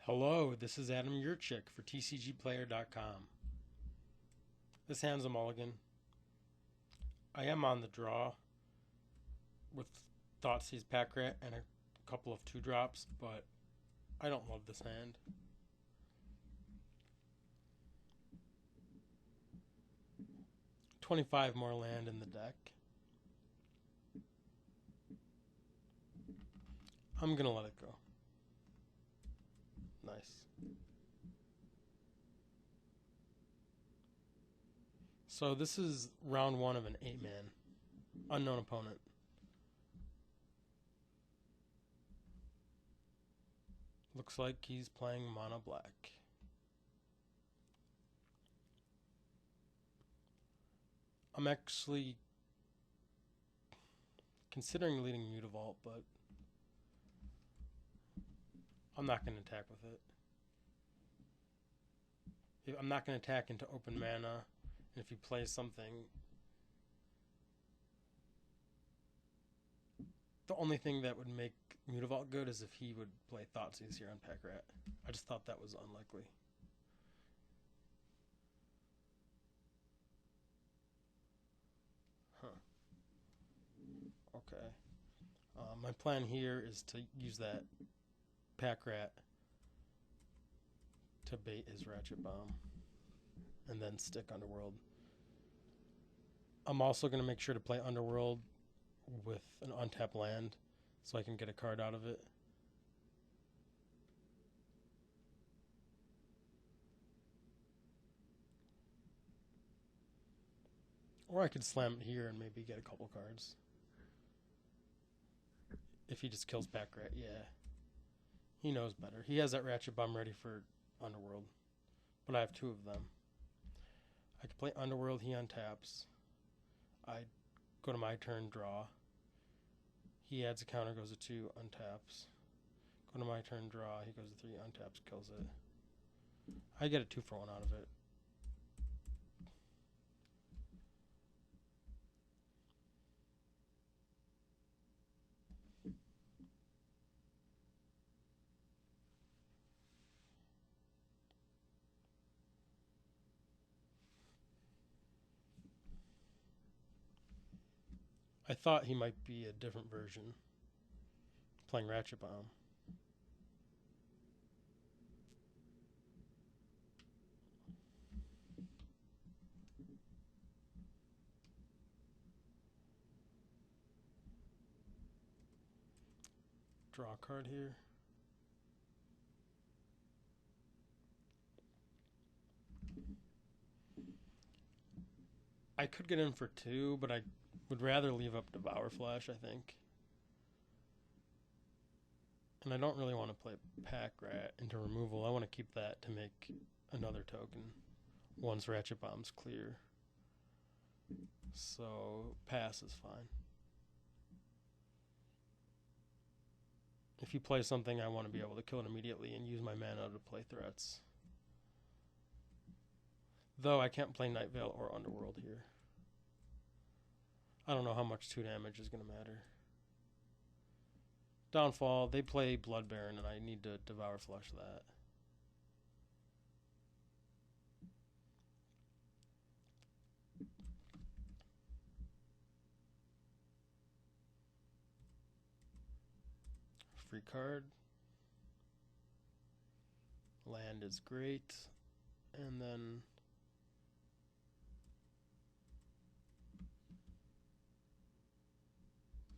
Hello, this is Adam Yurchik for TCGplayer.com. This hand's a mulligan. I am on the draw with Thoughtseize Pack Rat and a couple of 2-drops, but I don't love this hand. $25 more land in the deck. I'm gonna let it go. Nice. So this is round 1 of an 8-man. Unknown opponent. Looks like he's playing mono black. I'm actually considering leading Mutavault, but I'm not going to attack with it. I'm not going to attack into open mana, and if he plays something, the only thing that would make Mutavault good is if he would play Thoughtseize here on Pack Rat. I just thought that was unlikely. Okay. My plan here is to use that Pack Rat to bait his Ratchet Bomb and then stick Underworld. I'm also going to make sure to play Underworld with an untapped land so I can get a card out of it. Or I could slam it here and maybe get a couple cards. If he just kills Pack Rat, yeah. He knows better. He has that Ratchet Bomb ready for Underworld, but I have 2 of them. I could play Underworld, he untaps. I go to my turn, draw. He adds a counter, goes to 2, untaps. Go to my turn, draw. He goes to 3, untaps, kills it. I get a 2-for-1 out of it. I thought he might be a different version, playing Ratchet Bomb. Draw a card here. I could get in for 2, but I would rather leave up Devour Flash, I think. And I don't really want to play Pack Rat into removal. I want to keep that to make another token once Ratchet Bomb's clear. So pass is fine. If he plays something, I want to be able to kill it immediately and use my mana to play threats. Though I can't play Night Veil or Underworld here. I don't know how much 2 damage is going to matter. Downfall, they play Blood Baron, and I need to Devour Flush that. Free card. Land is great. And then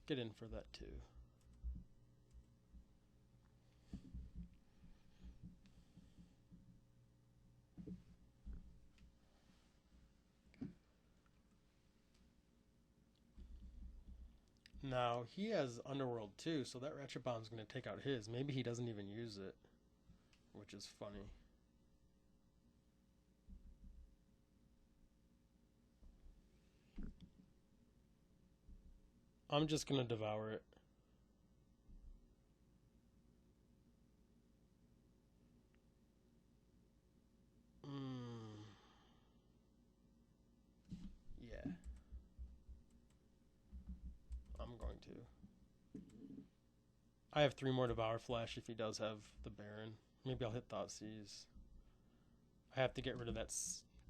get in for that too. Now, he has Underworld too, so that Ratchet Bomb's going to take out his. Maybe he doesn't even use it, which is funny. I'm just going to devour it. Yeah. I'm going to. I have 3 more Devour Flash if he does have the Baron. Maybe I'll hit Thoughtseize. I have to get rid of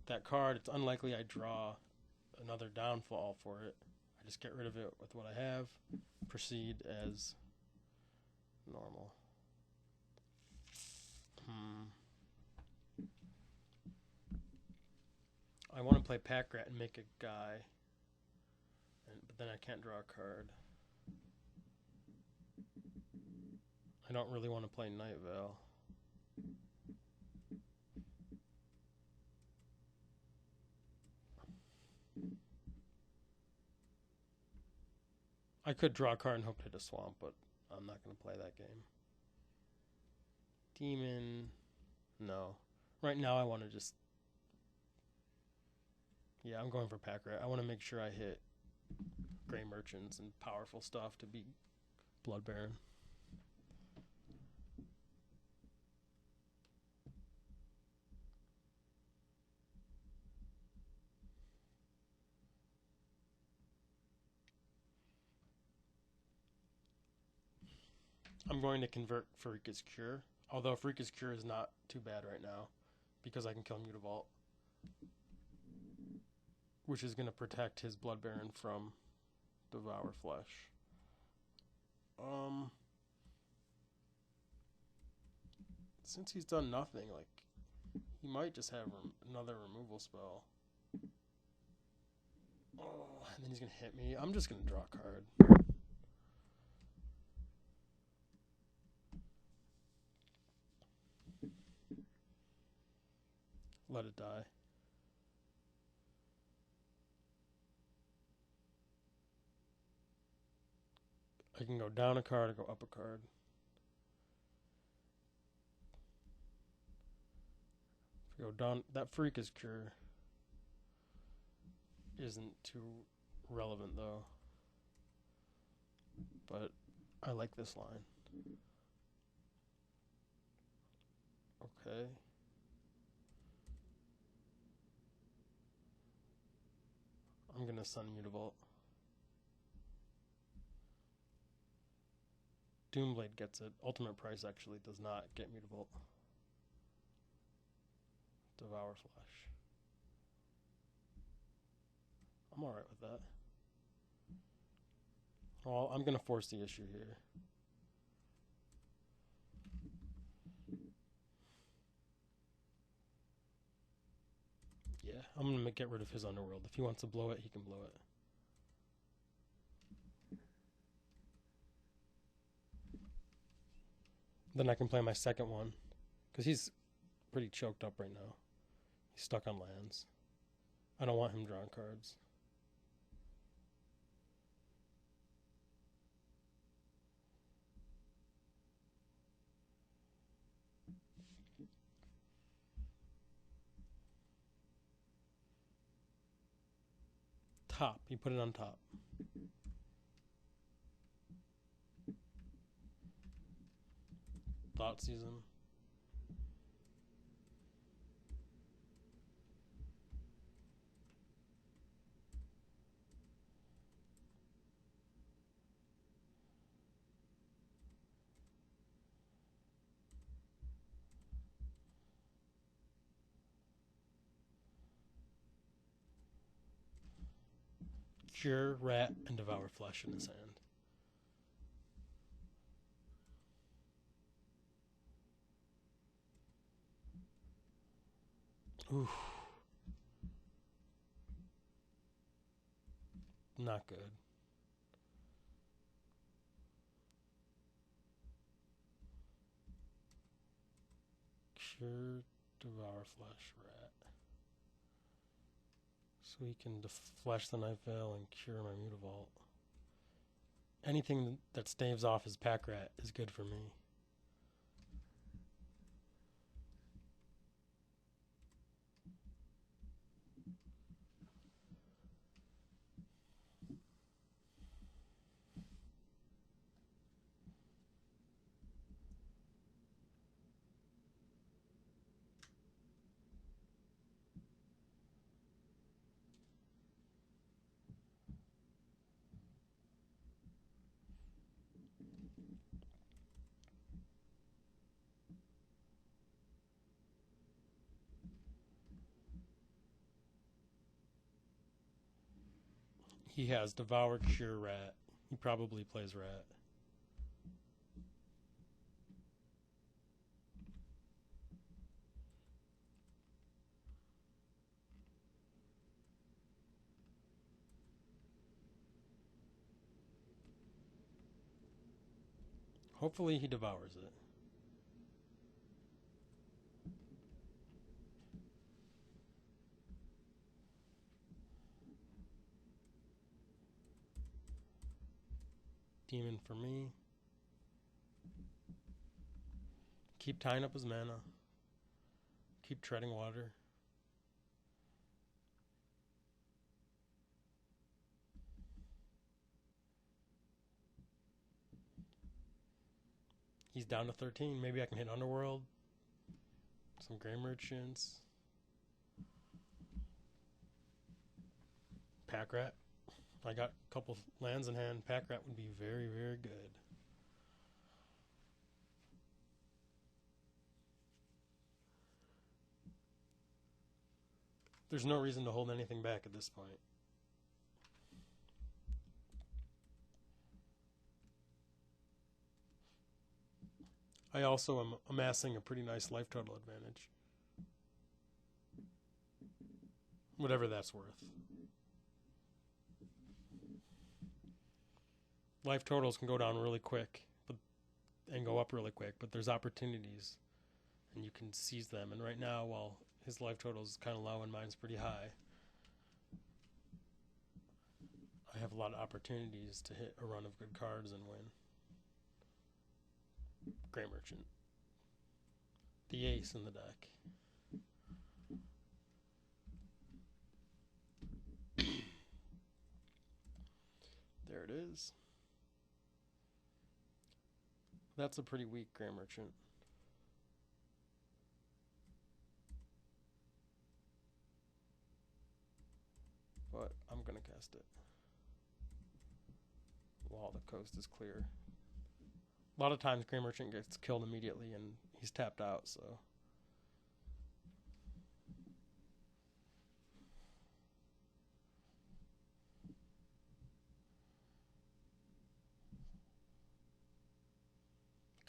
that card. It's unlikely I draw another downfall for it. I just get rid of it with what I have. Proceed as normal. I want to play Pack Rat and make a guy, but then I can't draw a card. I don't really want to play Night Veil. I could draw a card and hope to hit a swamp, but I'm not going to play that game. Demon, no. Right now I want to just... Yeah, I'm going for Pack Rat. I want to make sure I hit Gray Merchants and powerful stuff to beat Blood Baron. I'm going to convert Farika's Cure, although Farika's Cure is not too bad right now because I can kill Mutavault, which is going to protect his Blood Baron from Devour Flesh. Since he's done nothing, like, he might just have another removal spell. Oh, and then he's going to hit me. I'm just going to draw a card. Let it die. I can go down a card or go up a card. If I go down, that Farika's Cure isn't too relevant though. But I like this line. Okay. I'm gonna Sun Mutavault. Doomblade gets it. Ultimate Price actually does not get Mutavault. Devour Flesh. I'm alright with that. Well, I'm gonna force the issue here. Yeah, I'm gonna get rid of his Underworld. If he wants to blow it, he can blow it. Then I can play my second one, because he's pretty choked up right now. He's stuck on lands. I don't want him drawing cards. Top. You put it on top. Thought Season. Cure, Rat, and Devour Flesh in his hand. Oof. Not good. Cure, Devour Flesh, Rat. So he can flesh the Night Veil and cure my Mutavault. Anything that staves off his Pack Rat is good for me. He has Devour, Cure, Rat. He probably plays Rat. Hopefully he devours it. Demon for me. Keep tying up his mana. Keep treading water. He's down to 13. Maybe I can hit Underworld. Some Grey Merchants. Pack Rat. I got a couple lands in hand. Pack Rat would be very, very good. There's no reason to hold anything back at this point. I also am amassing a pretty nice life total advantage. Whatever that's worth. Life totals can go down really quick and go up really quick, but there's opportunities and you can seize them. And right now, while his life total is kind of low and mine's pretty high, I have a lot of opportunities to hit a run of good cards and win. Grey Merchant. The ace in the deck. There it is. That's a pretty weak Grey Merchant. But I'm going to cast it while the coast is clear. A lot of times Grey Merchant gets killed immediately and he's tapped out, so.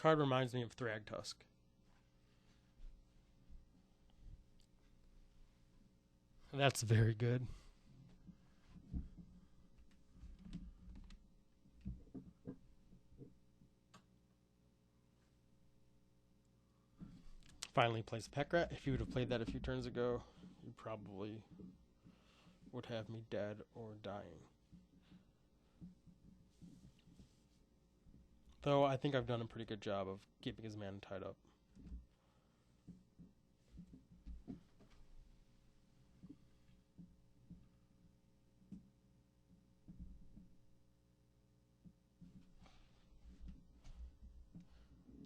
Card reminds me of Thragtusk. That's very good. Finally plays Pack Rat. If you would have played that a few turns ago, you probably would have me dead or dying. Though I think I've done a pretty good job of keeping his mana tied up.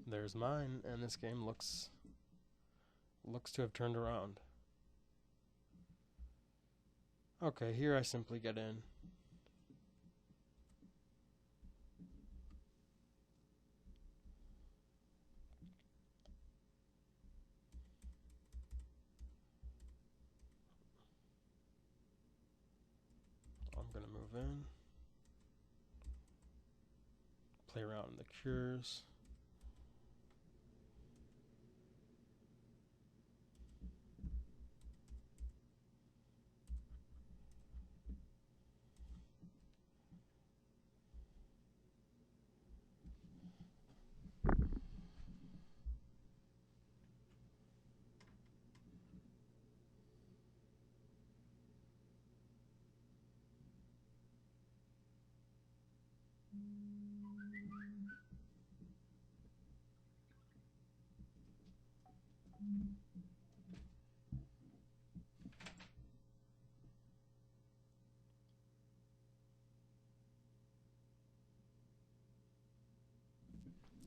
There's mine, and this game looks to have turned around. Okay, here I simply get in. I'm going to move in. Play around in the cures.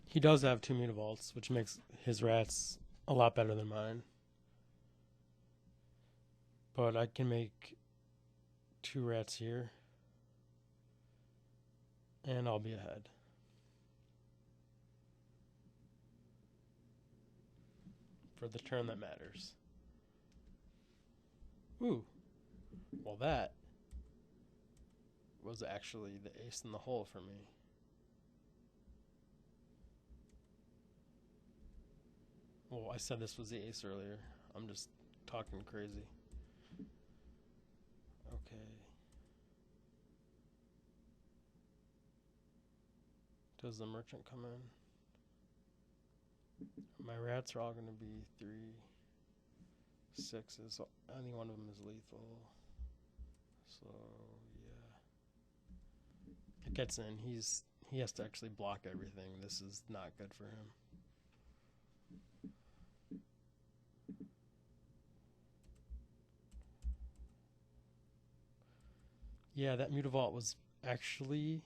He does have 2 Mutavaults, which makes his rats a lot better than mine. But I can make 2 rats here, and I'll be ahead. For the turn that matters. Ooh. Well, that was actually the ace in the hole for me. Well, I said this was the ace earlier. I'm just talking crazy. Okay. Does the merchant come in? My rats are all going to be 3 6s. So any one of them is lethal. So yeah, it gets in. He has to actually block everything. This is not good for him. Yeah, that Mutavault was actually,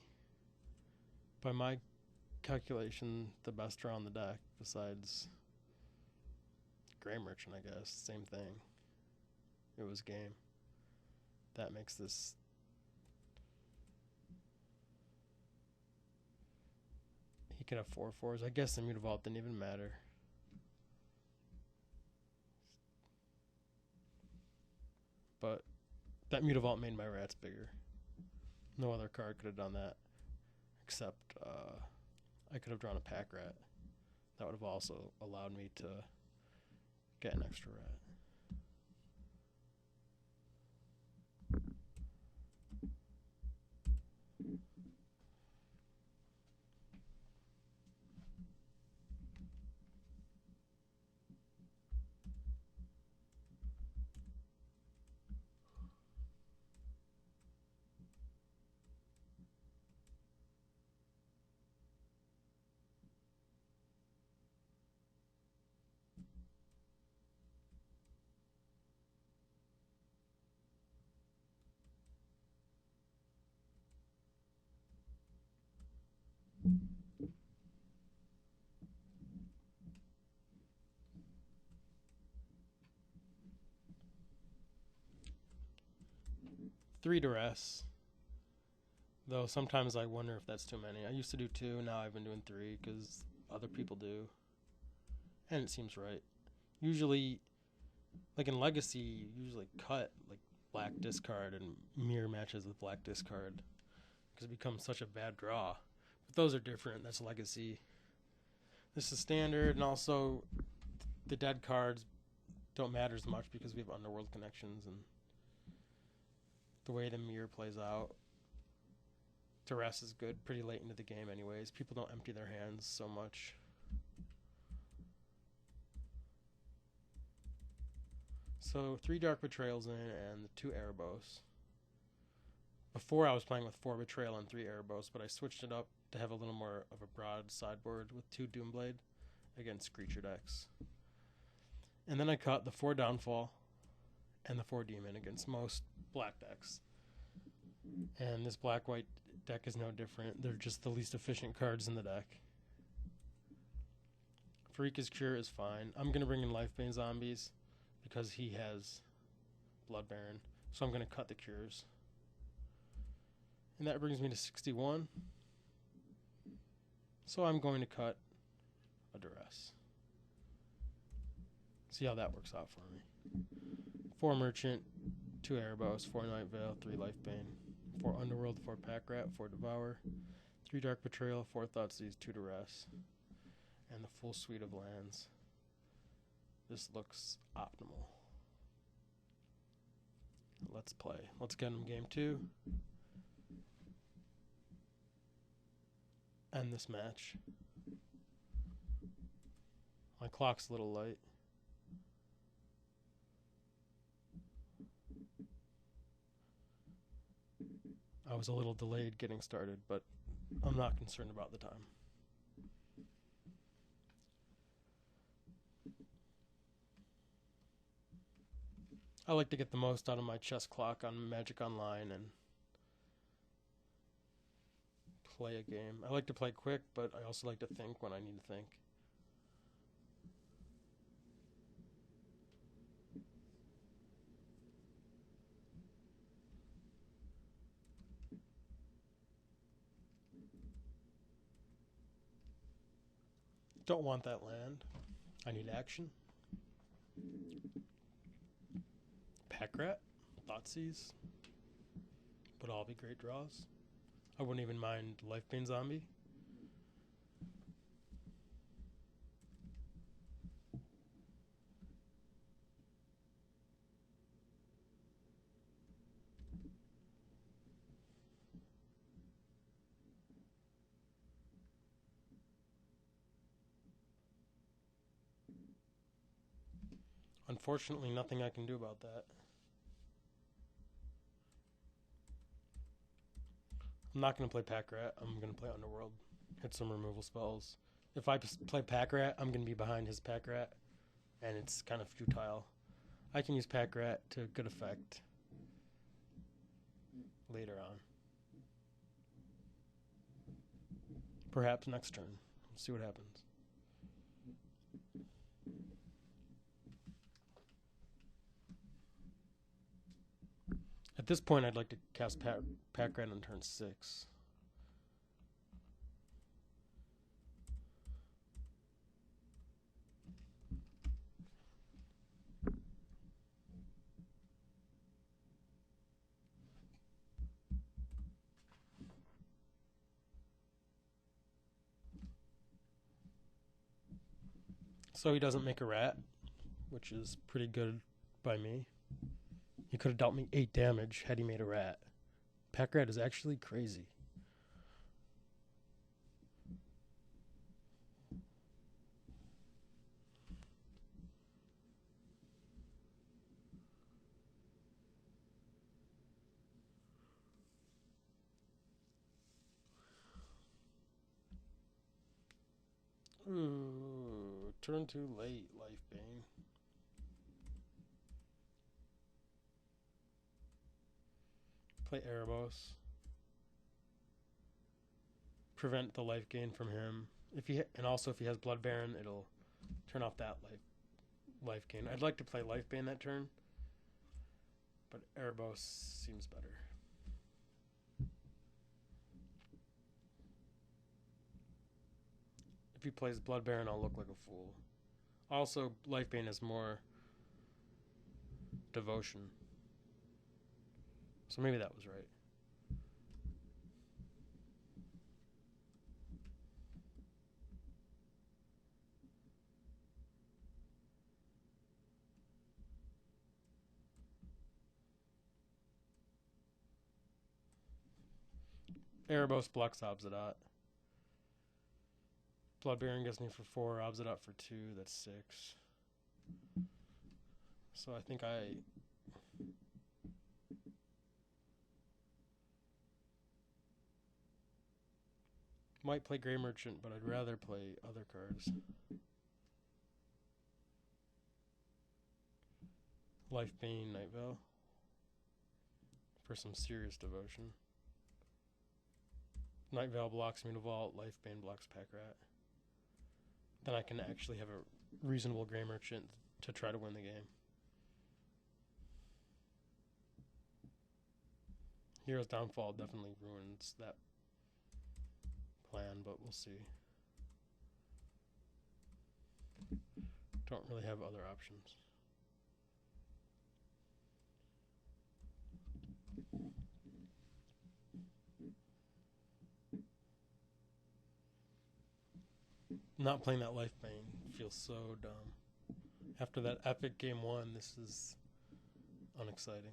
by my calculation, the best draw on the deck, besides Gray Merchant, I guess. Same thing. It was game. That makes this... He could have 4/4s. I guess the Mutavault didn't even matter. But that Mutavault made my rats bigger. No other card could have done that, except I could have drawn a pack rat. That would have also allowed me to get an extra rat. Three duress. Though sometimes I wonder if that's too many. I used to do 2, now I've been doing 3 because other people do. And it seems right. Usually, like in Legacy, you usually cut like black discard and mirror matches with black discard because it becomes such a bad draw. But those are different. That's Legacy. This is standard, and also the dead cards don't matter as much because we have Underworld connections and the way the mirror plays out. Duress is good pretty late into the game anyways. People don't empty their hands so much. So 3 Dark Betrayals in and 2 Erebos. Before I was playing with 4 Betrayal and 3 Erebos, but I switched it up to have a little more of a broad sideboard with 2 Doomblade against creature decks. And then I cut the 4 Downfall and the 4 Demon against most black decks. And this black-white deck is no different. They're just the least efficient cards in the deck. Farika's Cure is fine. I'm going to bring in Lifebane Zombies because he has Blood Baron. So I'm going to cut the Cures. And that brings me to 61. So I'm going to cut a Duress. See how that works out for me. 4 Merchant, 2 Erebos, 4 Night Veil, 3 Lifebane, 4 Underworld, 4 Pack Rat, 4 Devour, 3 Dark Betrayal, 4 Thoughtseize, 2 Duress, and the full suite of lands. This looks optimal. Let's play. Let's get him game 2. End this match. My clock's a little light. I was a little delayed getting started, but I'm not concerned about the time. I like to get the most out of my chess clock on Magic Online and play a game. I like to play quick, but I also like to think when I need to think. Don't want that land. I need action. Pack Rat, Thoughtseize, would all be great draws. I wouldn't even mind Life Bane Zombie. Unfortunately, nothing I can do about that. I'm not going to play Pack Rat. I'm going to play Underworld. Hit some removal spells. If I play Pack Rat, I'm going to be behind his Pack Rat, and it's kind of futile. I can use Pack Rat to good effect later on. Perhaps next turn. We'll see what happens. At this point, I'd like to cast Pack Rat on turn 6. So he doesn't make a rat, which is pretty good by me. He could have dealt me 8 damage had he made a rat. Pack Rat is actually crazy. Ooh, turn too late, Life Bane. Play Erebos. Prevent the life gain from him. And also if he has Blood Baron, it'll turn off that life gain. I'd like to play Life Bane that turn, but Erebos seems better. If he plays Blood Baron, I'll look like a fool. Also, Life Bane has more devotion. So maybe that was right. Erebos blocks Obsidian. Blood Baron gets me for 4, Obsidian for 2, that's 6. So I think I might play Grey Merchant, but I'd rather play other cards. Life Bane, Night Veil. For some serious devotion. Night Veil blocks Mutavault, Life Bane blocks Pack Rat. Then I can actually have a reasonable Grey Merchant to try to win the game. Hero's Downfall definitely ruins that plan, but we'll see. Don't really have other options. Not playing that Life Bane feels so dumb. After that epic game 1, this is unexciting.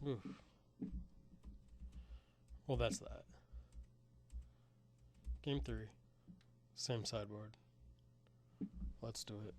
Oof. Well, that's that. Game 3. Same sideboard. Let's do it.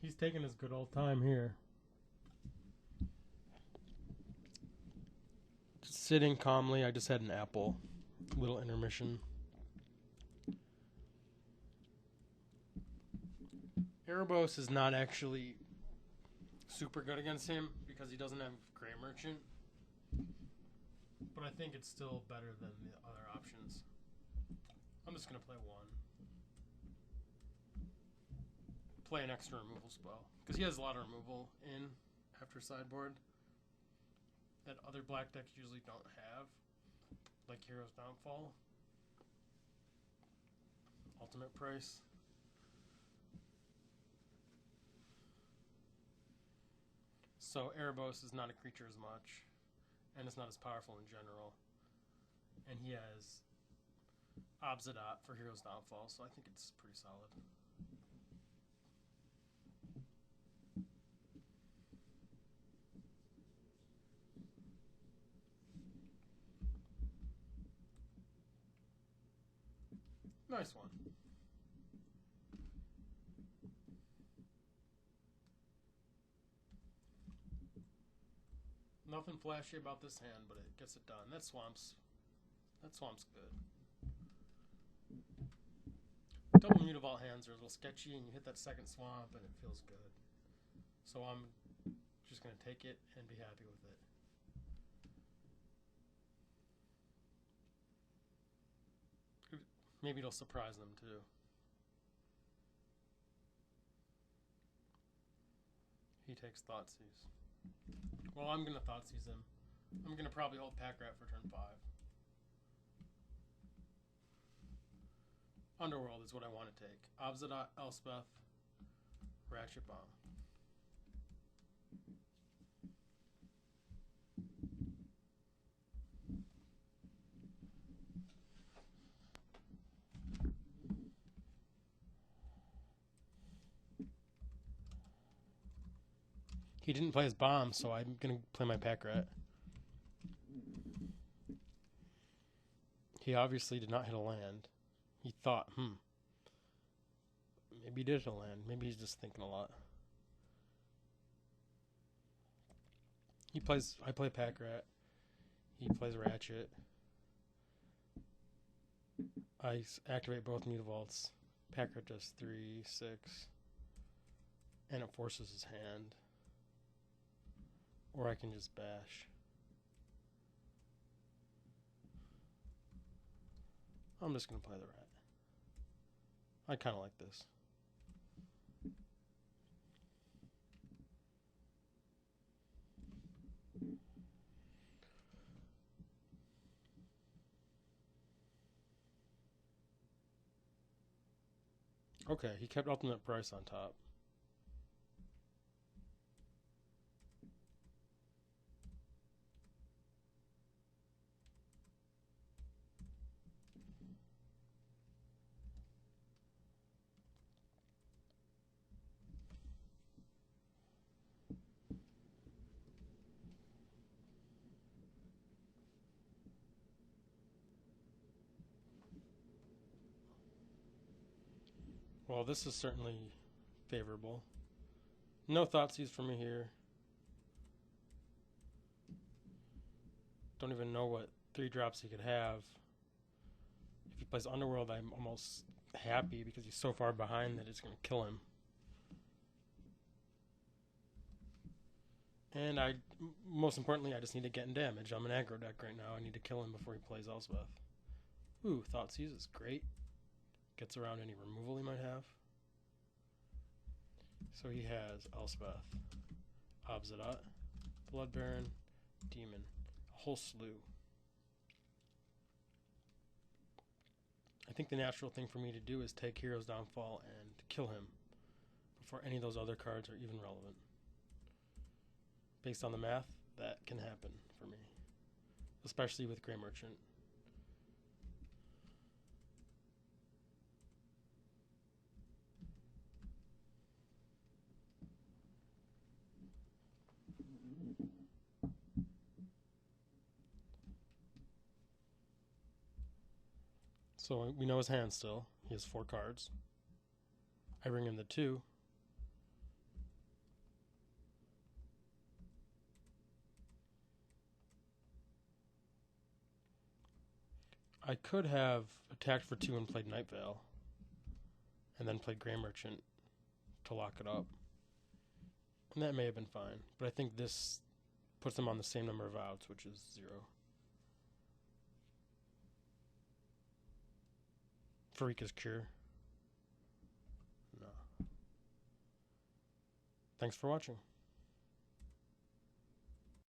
He's taking his good old time here. Just sitting calmly. I just had an apple. Little intermission. Erebos is not actually super good against him because he doesn't have Gray Merchant. But I think it's still better than the other options. I'm just going to play one. Play an extra removal spell. Because he has a lot of removal in after sideboard that other black decks usually don't have. Like Hero's Downfall. Ultimate Price. So Erebos is not a creature as much. And it's not as powerful in general. And he has Obsidian for Hero's Downfall, so I think it's pretty solid. Nice one. Nothing flashy about this hand, but it gets it done. That swamp's good. Double Mutavault hands are a little sketchy, and you hit that second swamp, and it feels good. So I'm just going to take it and be happy with it. Maybe it'll surprise them, too. He takes Thoughtseize. Well, I'm going to Thoughtseize him. I'm going to probably hold Pack Rat for turn 5. Underworld is what I want to take. Obsidian, Elspeth, Ratchet Bomb. He didn't play his bomb, so I'm going to play my Pack Rat. He obviously did not hit a land. He thought, maybe he did hit a land. Maybe he's just thinking a lot. I play Pack Rat. He plays Ratchet. I activate both Mutavaults. Pack Rat does 3, 6. And it forces his hand. Or I can just bash. I'm just going to play the rat. I kind of like this. Okay, he kept Ultimate Price on top. Well, this is certainly favorable. No Thoughtseize for me here. Don't even know what 3 drops he could have. If he plays Underworld, I'm almost happy because he's so far behind that it's going to kill him. And most importantly, I just need to get in damage. I'm an aggro deck right now. I need to kill him before he plays Elspeth. Ooh, Thoughtseize is great. Gets around any removal he might have. So he has Elspeth, Obsidian, Blood Baron, Demon, a whole slew. I think the natural thing for me to do is take Hero's Downfall and kill him before any of those other cards are even relevant. Based on the math, that can happen for me, especially with Gray Merchant. So we know his hand still. He has 4 cards. I bring him the 2. I could have attacked for 2 and played Night Vale, and then played Grey Merchant to lock it up. And that may have been fine, but I think this puts them on the same number of outs, which is 0. Farika's Cure. No. Thanks for watching.